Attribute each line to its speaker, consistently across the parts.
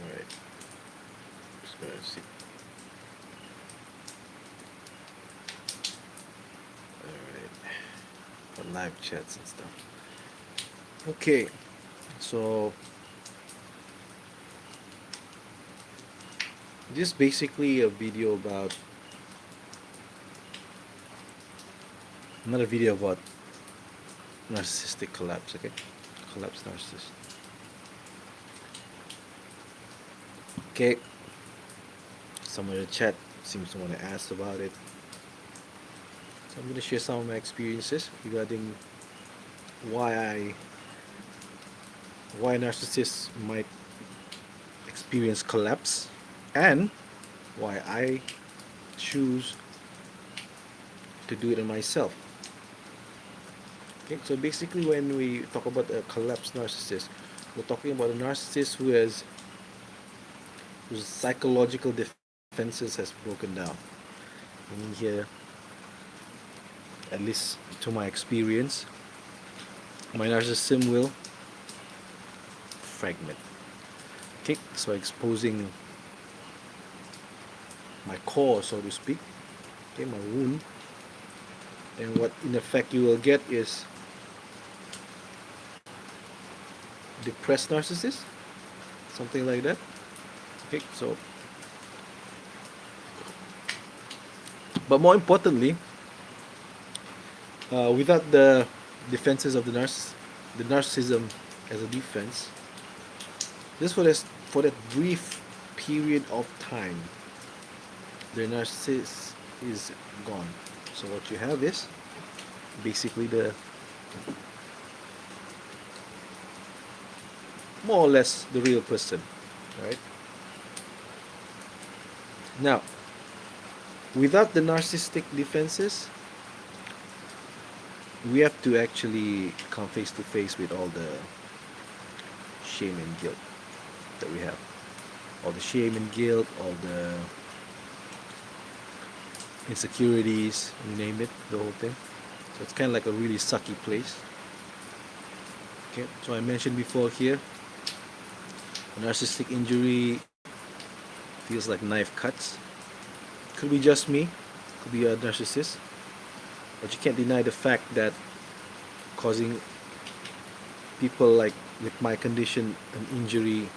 Speaker 1: Alright, just gonna see. Alright, for live chats and stuff. Okay, so this is basically a video about another video about narcissistic collapse. Okay, collapse narcissist. Okay, someone in the chat seems to want to ask about it, so I'm going to share some of my experiences regarding why I why narcissists might experience collapse and why I choose to do it on myself. Okay, so basically, when we talk about a collapsed narcissist, we're talking about a narcissist whose psychological defenses has broken down. Meaning here, at least to my experience, my narcissism will fragment. Okay, so exposing my core, so to speak, okay, my wound, and what in effect you will get is depressed narcissist, something like that. Okay, so but more importantly, without the defenses of the narcissism as a defense, just for that brief period of time, the narcissist is gone. So what you have is basically the more or less the real person, right? Now, without the narcissistic defenses, we have to actually come face to face with all the shame and guilt that we have. All the shame and guilt, all the insecurities, you name it, the whole thing. So it's kind of like a really sucky place. Okay, so I mentioned before here, a narcissistic injury feels like knife cuts. Could be just me, could be a narcissist, but you can't deny the fact that causing people like with my condition an injury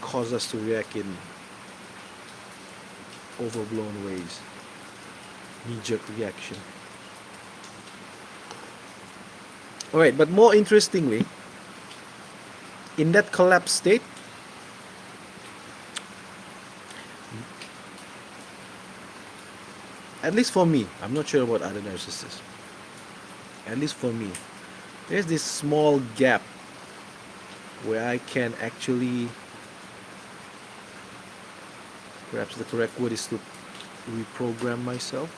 Speaker 1: cause us to react in overblown ways, knee-jerk reaction. Alright, but more interestingly, in that collapsed state, at least for me, I'm not sure about other narcissists, at least for me, there's this small gap where I can actually, perhaps the correct word is to reprogram myself,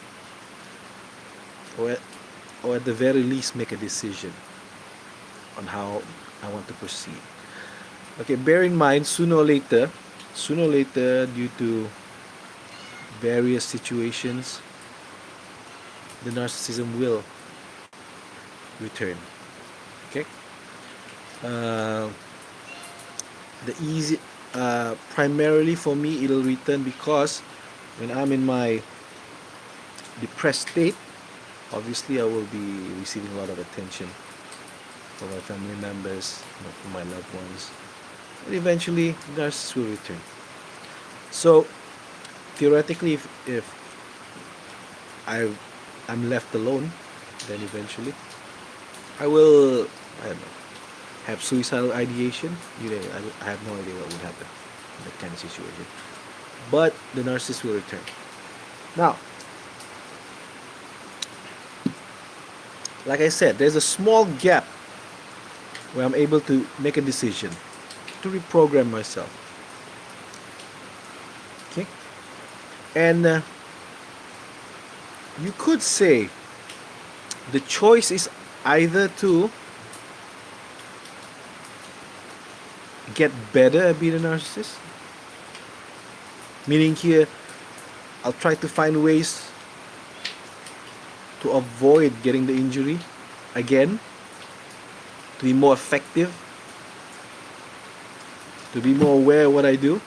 Speaker 1: or at the very least make a decision on how I want to proceed. Okay, bear in mind, sooner or later, due to various situations, the narcissism will return. Okay, uh, primarily for me, it'll return because when I'm in my depressed state, obviously I will be receiving a lot of attention from my family members, from my loved ones, and eventually the narcissist will return. So theoretically, if I I'm left alone, then eventually I will, I don't know, have suicidal ideation. I have no idea what would happen in that kind of situation. But the narcissist will return. Now, like I said, there's a small gap where I'm able to make a decision to reprogram myself. Okay? And you could say the choice is either to get better at being a narcissist, meaning here I'll try to find ways to avoid getting the injury again, to be more effective to be more aware of what I do.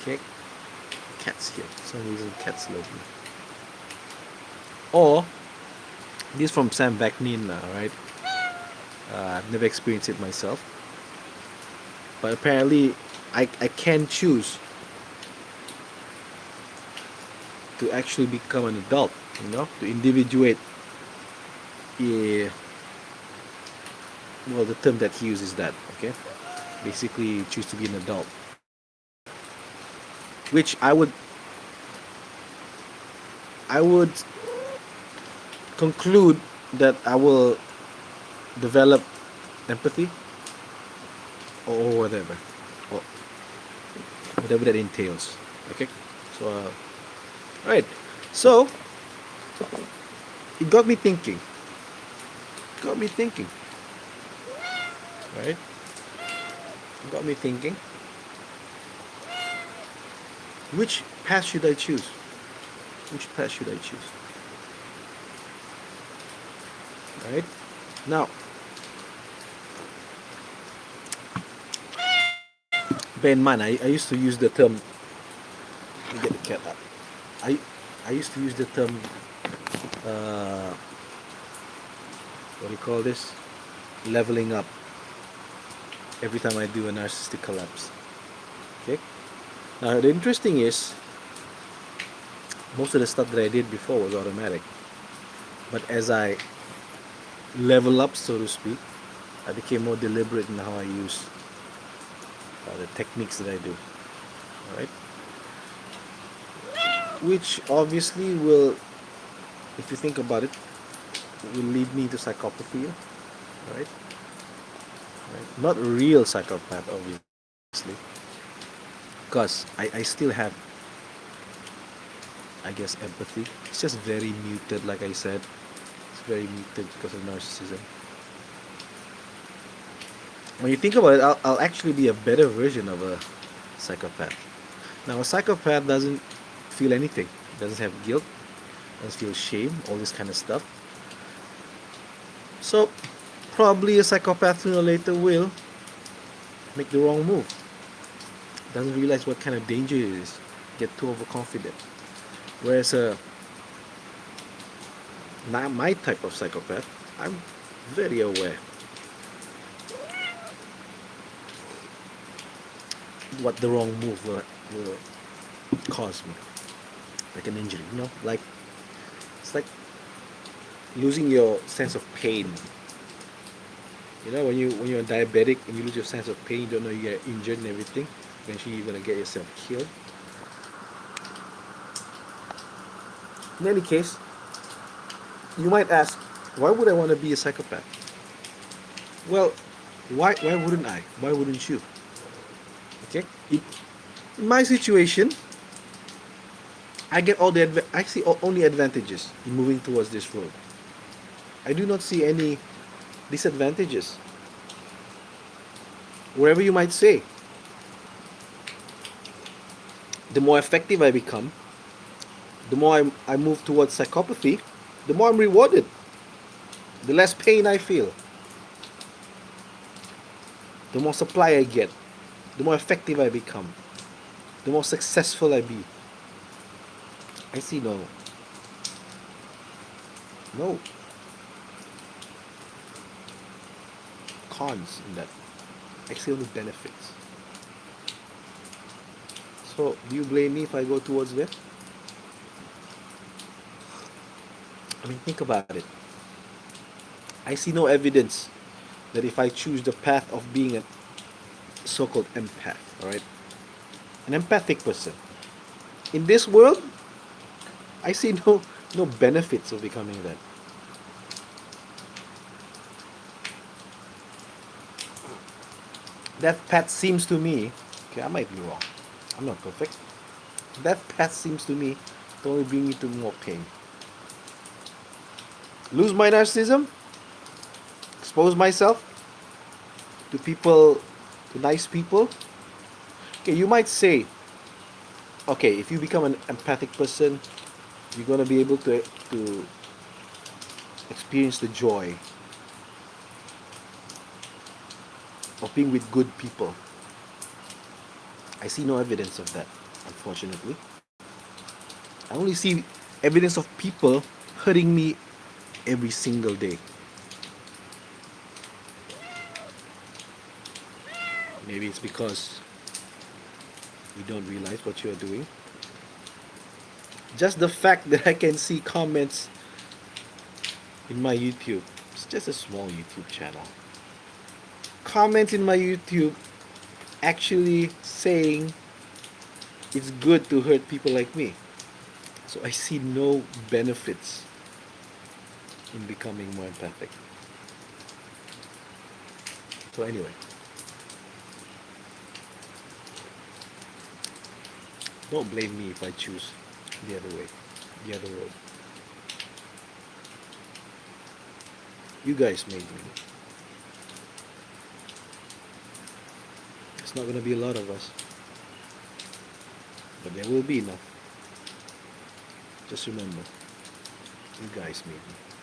Speaker 1: Okay, cats here. For some reason, cats love me. Or this from Sam Vaknin, right? I've never experienced it myself, but apparently, I can choose to actually become an adult. To individuate. Yeah, well, the term that he uses is that, okay, basically choose to be an adult, which I would conclude that I will develop empathy or whatever, or whatever that entails. Okay, so all right, so it got me thinking. Got me thinking. Right? Got me thinking. Which path should I choose? Which path should I choose? Right? Now, bear in mind, I used to use the term. Let me get the cat up. I used to use the term. What do you call this? Leveling up. Every time I do a narcissistic collapse. Okay. Now the interesting is, most of the stuff that I did before was automatic, but as I level up, so to speak, I became more deliberate in how I use the techniques that I do. All right. Which obviously will, if you think about it, will lead me to psychopathy, right? Not a real psychopath, obviously, because I still have, I guess, empathy. It's just very muted, like I said. It's very muted because of narcissism. When you think about it, I'll actually be a better version of a psychopath. Now, a psychopath doesn't feel anything, doesn't have guilt, doesn't feel shame, all this kind of stuff. So, probably a psychopath sooner or later will make the wrong move. Doesn't realize what kind of danger it is. Get too overconfident. Whereas my type of psychopath, I'm very aware what the wrong move will cause me, like an injury. Like it's like losing your sense of pain. When you're diabetic and you lose your sense of pain, you don't know you get injured and everything. Eventually, you're gonna get yourself killed. In any case, you might ask, why would I want to be a psychopath? Well, why wouldn't I? Why wouldn't you? Okay, in my situation, I get I see only advantages in moving towards this road. I do not see any disadvantages. Wherever you might say, the more effective I become, the more I move towards psychopathy, the more I'm rewarded, the less pain I feel, the more supply I get, the more effective I become, the more successful I be. I see no cons in that. I see only benefits. So, do you blame me if I go towards that? I mean, think about it. I see no evidence that if I choose the path of being a so-called empath, all right, an empathic person, in this world, I see no benefits of becoming that. That path seems to me, okay, I might be wrong. I'm not perfect. That path seems to me to only bring me to more pain. Lose my narcissism, expose myself to people, to nice people. Okay, you might say, okay, if you become an empathic person, you're gonna be able to experience the joy of being with good people. I see no evidence of that, unfortunately. I only see evidence of people hurting me every single day. Maybe it's because you don't realize what you're doing. Just the fact that I can see comments in my YouTube, it's just a small YouTube channel. Comments in my YouTube actually saying it's good to hurt people like me. So I see no benefits in becoming more empathic. So anyway, don't blame me if I choose the other way, the other road. You guys made me. It's not going to be a lot of us, but there will be enough. Just remember, you guys made me.